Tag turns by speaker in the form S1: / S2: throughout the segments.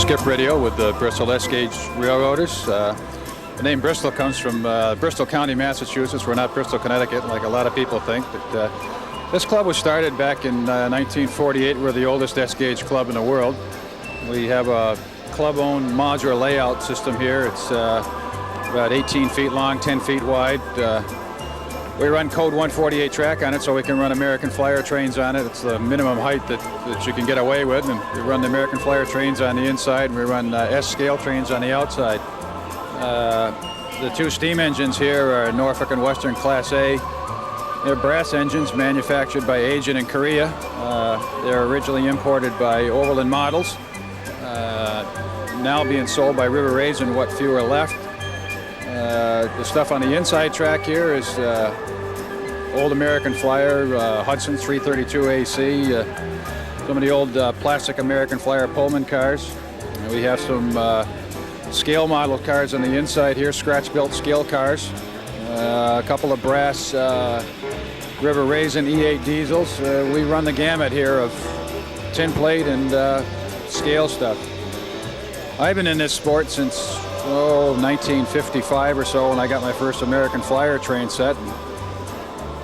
S1: skip radio with the Bristol S-Gauge Railroaders. The name Bristol comes from Bristol County, Massachusetts. We're not Bristol, Connecticut, like a lot of people think. But this club was started back in 1948. We're the oldest S-Gauge club in the world. We have a club-owned modular layout system here. It's about 18 feet long, 10 feet wide. We run code 148 track on it, so we can run American Flyer trains on it. It's the minimum height that you can get away with. And we run the American Flyer trains on the inside, and we run S-scale trains on the outside. The two steam engines here are Norfolk and Western Class A. They're brass engines manufactured by Agent in Korea. They're originally imported by Overland Models, now being sold by River Raisin, what few are left. The stuff on the inside track here is old American Flyer, Hudson 332 AC, some of the old plastic American Flyer Pullman cars. And we have some scale model cars on the inside here, scratch-built scale cars. A couple of brass River Raisin E8 diesels. We run the gamut here of tin plate and scale stuff. I've been in this sport since 1955 or so, when I got my first American Flyer train set. And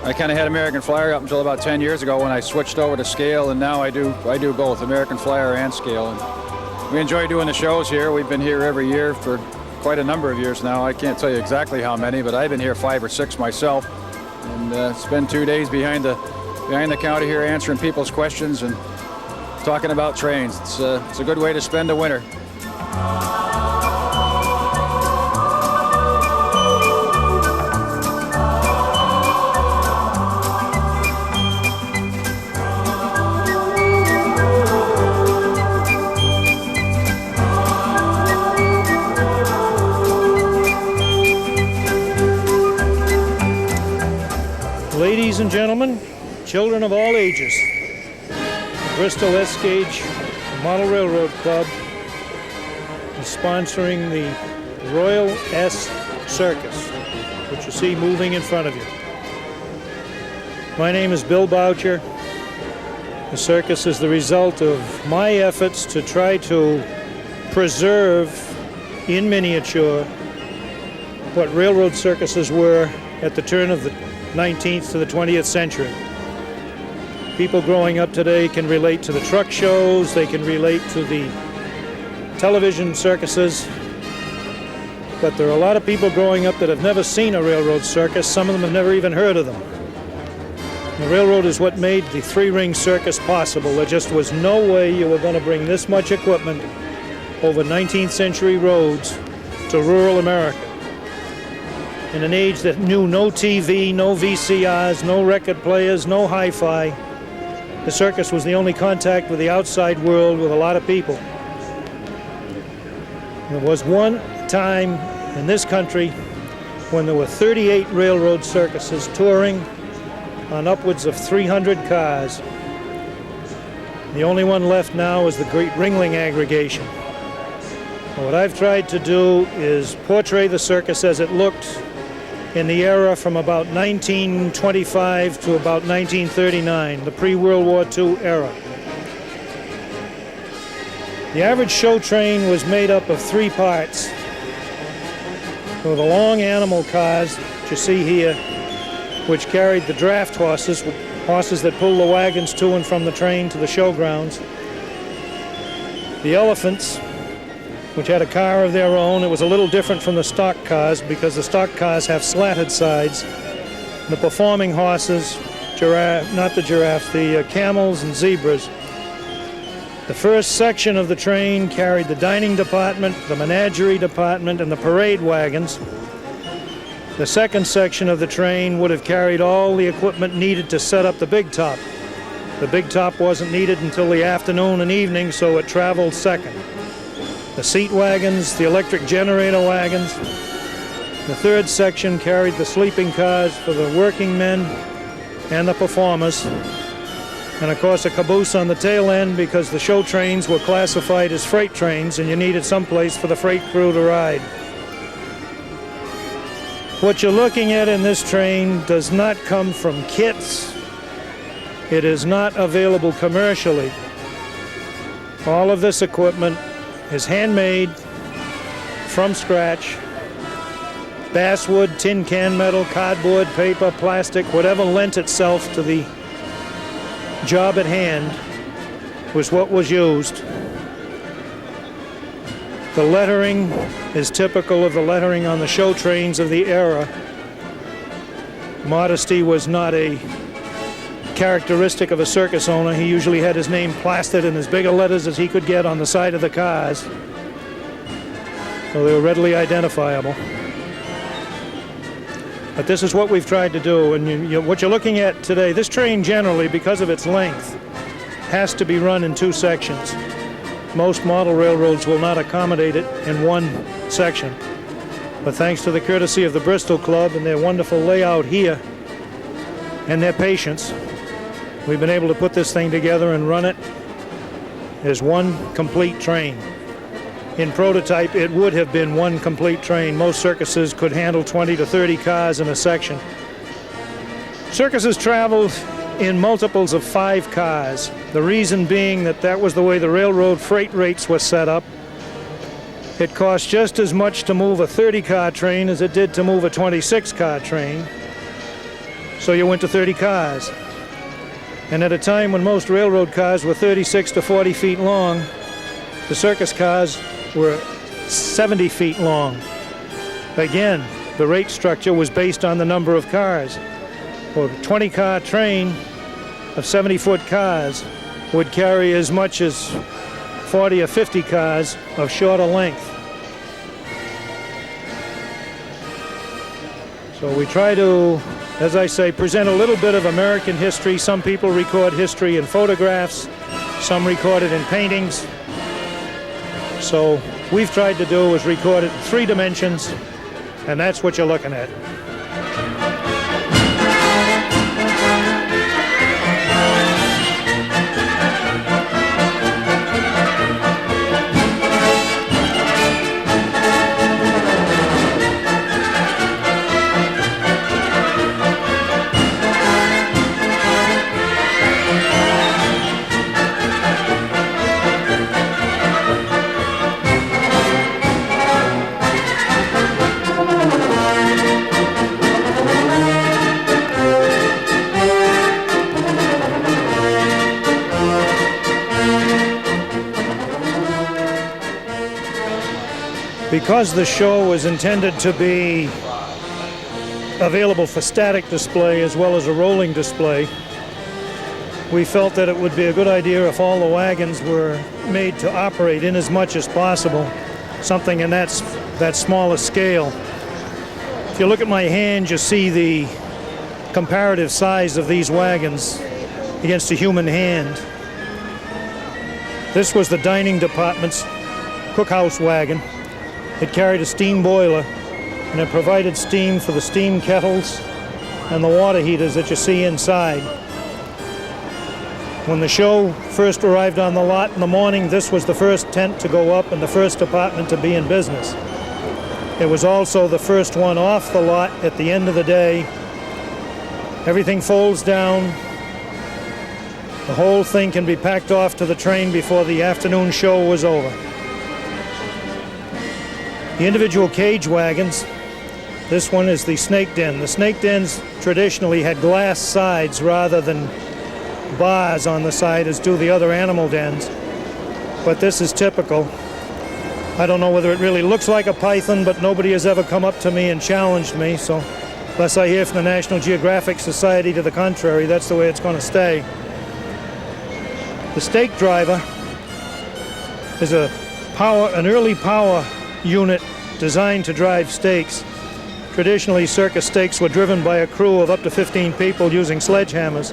S1: I kind of had American Flyer up until about 10 years ago when I switched over to scale, and now I do both American Flyer and scale. And we enjoy doing the shows here. We've been here every year for quite a number of years now. I can't tell you exactly how many, but I've been here 5 or 6 myself, and spend 2 days behind the counter here answering people's questions and talking about trains. It's a good way to spend a winter.
S2: Ladies and gentlemen, children of all ages, the Bristol S-Gauge Model Railroad Club is sponsoring the Royal S Circus, which you see moving in front of you. My name is Bill Boucher. The circus is the result of my efforts to try to preserve in miniature what railroad circuses were at the turn of the 19th to the 20th century. People growing up today can relate to the truck shows, they can relate to the television circuses, but there are a lot of people growing up that have never seen a railroad circus. Some of them have never even heard of them. The railroad is what made the three-ring circus possible. There just was no way you were going to bring this much equipment over 19th century roads to rural America. In an age that knew no TV, no VCRs, no record players, no hi-fi, the circus was the only contact with the outside world with a lot of people. There was one time in this country when there were 38 railroad circuses touring on upwards of 300 cars. The only one left now is the Great Ringling Aggregation. What I've tried to do is portray the circus as it looked in the era from about 1925 to about 1939, the pre-World War II era. The average show train was made up of 3 parts. There were the long animal cars that you see here, which carried the draft horses that pulled the wagons to and from the train to the showgrounds. The elephants, which had a car of their own. It was a little different from the stock cars because the stock cars have slatted sides. The performing horses, the camels and zebras. The first section of the train carried the dining department, the menagerie department, and the parade wagons. The second section of the train would have carried all the equipment needed to set up the big top. The big top wasn't needed until the afternoon and evening, so it traveled second. The seat wagons, the electric generator wagons. The third section carried the sleeping cars for the working men and the performers. And of course a caboose on the tail end because the show trains were classified as freight trains and you needed someplace for the freight crew to ride. What you're looking at in this train does not come from kits. It is not available commercially. All of this equipment is handmade from scratch. Basswood, tin can metal, cardboard, paper, plastic, whatever lent itself to the job at hand was what was used. The lettering is typical of the lettering on the show trains of the era. Modesty was not a characteristic of a circus owner. He usually had his name plastered in as big a letters as he could get on the side of the cars, so they were readily identifiable. But this is what we've tried to do, and what you're looking at today, this train generally, because of its length, has to be run in two sections. Most model railroads will not accommodate it in one section. But thanks to the courtesy of the Bristol Club and their wonderful layout here and their patience, we've been able to put this thing together and run it as one complete train. In prototype, it would have been one complete train. Most circuses could handle 20 to 30 cars in a section. Circuses traveled in multiples of 5 cars. The reason being that was the way the railroad freight rates were set up. It cost just as much to move a 30-car train as it did to move a 26-car train. So you went to 30 cars. And at a time when most railroad cars were 36 to 40 feet long, the circus cars were 70 feet long. Again, the rate structure was based on the number of cars. Well, a 20-car train of 70-foot cars would carry as much as 40 or 50 cars of shorter length. So we try to, as I say, present a little bit of American history. Some people record history in photographs, some record it in paintings. So we've tried to do is record it in 3 dimensions, and that's what you're looking at. Because the show was intended to be available for static display as well as a rolling display, we felt that it would be a good idea if all the wagons were made to operate in as much as possible, something in that smaller scale. If you look at my hand, you see the comparative size of these wagons against a human hand. This was the dining department's cookhouse wagon. It carried a steam boiler, and it provided steam for the steam kettles and the water heaters that you see inside. When the show first arrived on the lot in the morning, this was the first tent to go up and the first department to be in business. It was also the first one off the lot at the end of the day. Everything folds down. The whole thing can be packed off to the train before the afternoon show was over. The individual cage wagons, this one is the snake den. The snake dens traditionally had glass sides rather than bars on the side as do the other animal dens. But this is typical. I don't know whether it really looks like a python, but nobody has ever come up to me and challenged me, so unless I hear from the National Geographic Society to the contrary, that's the way it's going to stay. The stake driver is an early power unit designed to drive stakes. Traditionally, circus stakes were driven by a crew of up to 15 people using sledgehammers.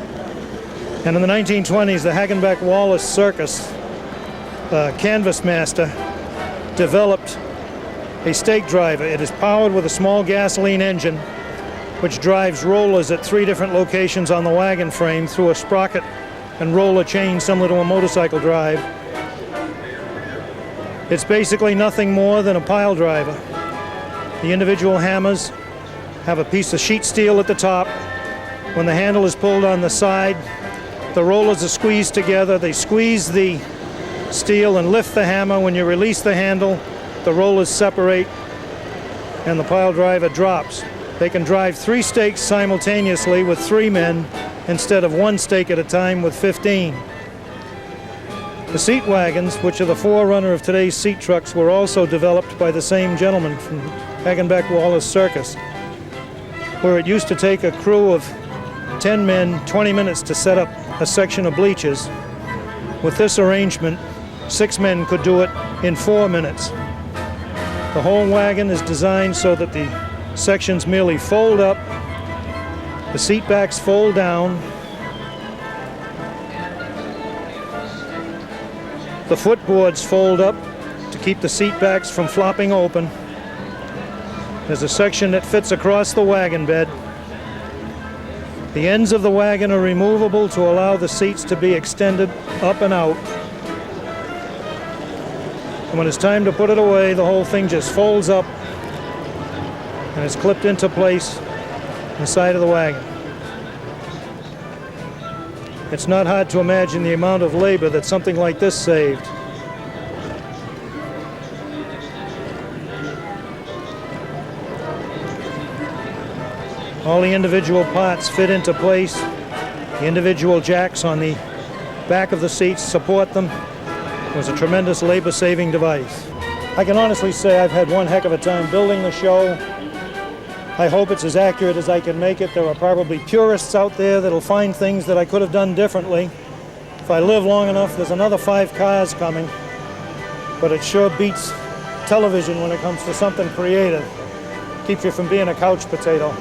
S2: And in the 1920s, the Hagenbeck-Wallace Circus canvas master developed a stake driver. It is powered with a small gasoline engine which drives rollers at 3 different locations on the wagon frame through a sprocket and roller chain similar to a motorcycle drive. It's basically nothing more than a pile driver. The individual hammers have a piece of sheet steel at the top. When the handle is pulled on the side, the rollers are squeezed together. They squeeze the steel and lift the hammer. When you release the handle, the rollers separate and the pile driver drops. They can drive 3 stakes simultaneously with 3 men instead of 1 stake at a time with 15. The seat wagons, which are the forerunner of today's seat trucks, were also developed by the same gentleman from Hagenbeck Wallace Circus, where it used to take a crew of 10 men 20 minutes to set up a section of bleachers. With this arrangement, 6 men could do it in 4 minutes. The whole wagon is designed so that the sections merely fold up, the seat backs fold down, the footboards fold up to keep the seat backs from flopping open. There's a section that fits across the wagon bed. The ends of the wagon are removable to allow the seats to be extended up and out. And when it's time to put it away, the whole thing just folds up and is clipped into place in the side of the wagon. It's not hard to imagine the amount of labor that something like this saved. All the individual parts fit into place. The individual jacks on the back of the seats support them. It was a tremendous labor-saving device. I can honestly say I've had one heck of a time building the show. I hope it's as accurate as I can make it. There are probably purists out there that'll find things that I could have done differently. If I live long enough, there's another 5 cars coming. But it sure beats television when it comes to something creative. Keeps you from being a couch potato.